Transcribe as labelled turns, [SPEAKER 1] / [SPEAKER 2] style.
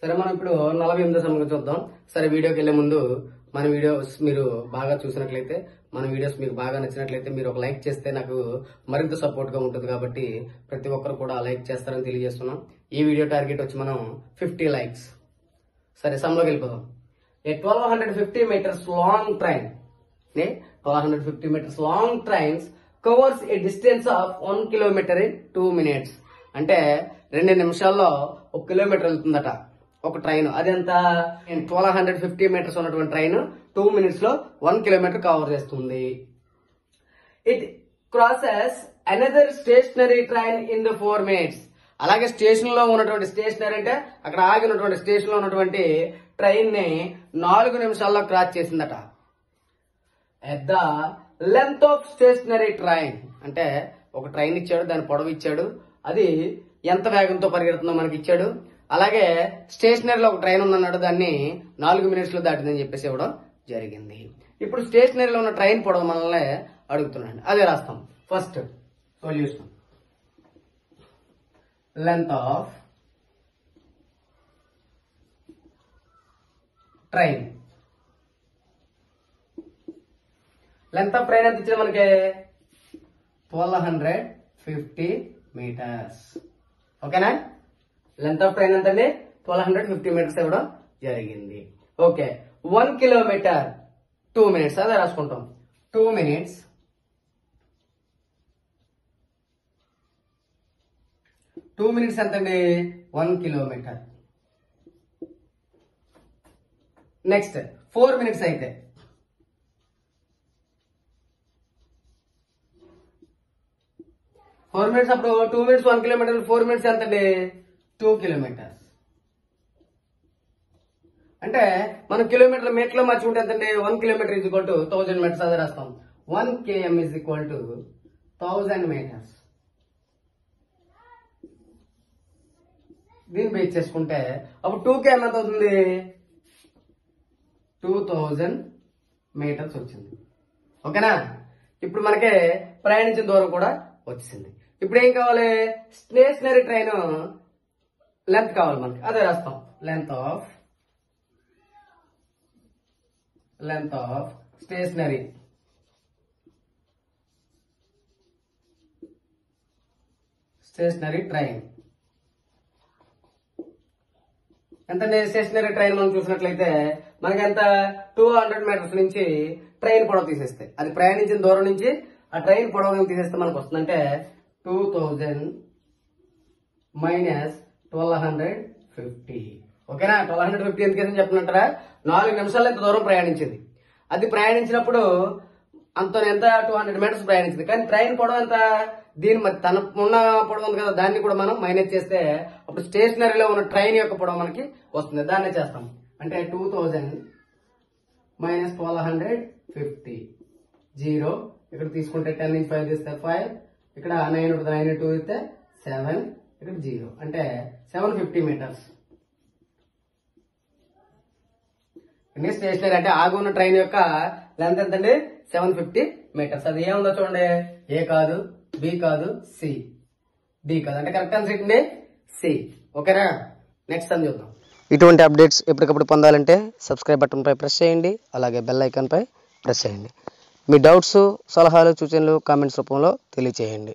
[SPEAKER 1] సరే మనం ఇప్పుడు 48వ సమస్య చూద్దాం. సరే వీడియోకి వెళ్లే ముందు మన వీడియోస్ మీరు బాగా చూసినట్లయితే, మన వీడియోస్ మీకు బాగా నచ్చినట్లయితే మీరు ఒక లైక్ చేస్తే నాకు మరింత సపోర్ట్ గా ఉంటుంది. కాబట్టి ప్రతి ఒక్కరు కూడా లైక్ చేస్తారని తెలియజేస్తున్నాం. ఈ వీడియో టార్గెట్ వచ్చి మనం 50 లైక్స్. సరే సమ్లోకి వెళ్ళిపోదాం. A 1250 meters long train, 1250 meters long trains covers a distance of 1 kilometer in 2 minutes. అంటే 2 నిమిషాల్లో 1 కిలోమీటర్ వెళ్తుందట ఒక ట్రైన్. అదెంత? 1250 మీటర్స్ ఉన్నటువంటి ట్రైన్ 2 మినిట్స్ లో 1 కిలోమీటర్ కవర్ చేస్తుంది. It crosses another stationary train in the 4 minutes. అలాగే స్టేషన్ లో ఉన్నటువంటి స్టేషనరీ అంటే అక్కడ ఆగినటువంటి స్టేషన్ లో ఉన్నటువంటి ట్రైన్ ని 4 నిమిషాల్లో క్రాస్ చేసిందట. At the length of stationary train అంటే ఒక ట్రైన్ ఇచ్చాడు, దాని పొడవు ఇచ్చాడు, అది ఎంత వేగంతో పరిగెడుతుందో మనకి ఇచ్చాడు. అలాగే స్టేషనరీలో ఒక ట్రైన్ ఉందన్నాడు, దాన్ని 4 మినిట్స్ లో దాటిందని చెప్పేసి ఇవ్వడం జరిగింది. ఇప్పుడు స్టేషనరీలో ఉన్న ట్రైన్ పొడవు మనల్ని అడుగుతున్నాడు, అదే రాస్తాం. First solution, length of train. Length of train ఎంత ఇచ్చింది మనకి? 1250 మీటర్స్. ఓకేనా? లెంత్ ఆఫ్ ట్రైన్ ఎంతండి? 1250 మీటర్స్ ఇవ్వడం జరిగింది. ఓకే, 1 కిలోమీటర్ 2 మినిట్స్, అదే రాసుకుంటాం. 2 మినిట్స్ 2 మినిట్స్ ఎంతండి? 1 కిలోమీటర్. నెక్స్ట్ 4 మినిట్స్ అయితే 4 మినిట్స్, అప్పుడు 2 మినిట్స్ 1 కిలోమీటర్, 4 మినిట్స్ ఎంతండి? 2 కిలోమీటర్స్. అంటే మనం కిలోమీటర్ మీటర్లో మార్చుకుంటే ఎంతండి? 1 kilometre is equal to 1000 metres, అదే రాస్తాం. 1 km is equal to 1000 metres. దీన్ని బేస్ చేసుకుంటే అప్పుడు 2 km ఎంత అవుతుంది? 2000 మీటర్స్ వచ్చింది. ఓకేనా? ఇప్పుడు మనకి ప్రయాణించిన దూరం కూడా వచ్చింది. ఇప్పుడు ఏం కావాలి? స్టేషనరీ ట్రైన్ లెంత్ కావాలి మనకి, అదే రాస్తాం. లెంత్ ఆఫ్ స్టేషనరీ ట్రైన్ ఎంతండి? స్టేషనరీ ట్రైన్ మనం చూసినట్లయితే మనకి ఎంత? 200 మీటర్స్ నుంచి ట్రైన్ పొడవు తీసేస్తే, అది ప్రయాణించిన దూరం నుంచి ఆ ట్రైన్ పొడవు తీసేస్తే మనకు వస్తుందంటే 2000 మైనస్ 1250. ఓకేనా? 1250 ఎందుకని చెప్పినట్టారా? 4 నిమిషాల్లో ఎంత దూరం ప్రయాణించింది. అది ప్రయాణించినప్పుడు ఎంత 200 మీటర్స్ ప్రయాణించింది. కానీ ట్రైన్ పొడవు ఎంత? దీని తన ఉన్న పొడవు ఉంది కదా, దాన్ని కూడా మనం మైనస్ చేస్తే అప్పుడు స్టేషనరీలో ఉన్న ట్రైన్ యొక్క పొడవు మనకి వస్తుంది. దాన్నే చేస్తాం. అంటే 2000 మైనస్ 1250 0. ఇక్కడ తీసుకుంటే 10 నుంచి 5 తీస్తే 5, ఇక్కడ 9 ఉంటుంది, 9 2 ఇస్తే 7, ఇక్కడ 0 అంటే 750 మీటర్స్. స్టేషనరీ అంటే ఆగి ఉన్న ట్రైన్ యొక్క లెంత్ ఎంతండి? 750 మీటర్స్. అది ఏముందో చూడండి, ఏ కాదు, బి కాదు, సి, డి కాదు, అంటే కరెక్ట్ ఆన్సర్ ఏంటండి? సి. ఓకేనా? నెక్స్ట్ అని చూద్దాం. ఇటువంటి అప్డేట్స్ ఎప్పటికప్పుడు పొందాలంటే సబ్స్క్రైబ్ బటన్ పై ప్రెస్ చేయండి, అలాగే బెల్ ఐకాన్ పై ప్రెస్ చేయండి. మీ డౌట్స్, సలహాలు, సూచనలు కామెంట్స్ రూపంలో తెలియచేయండి.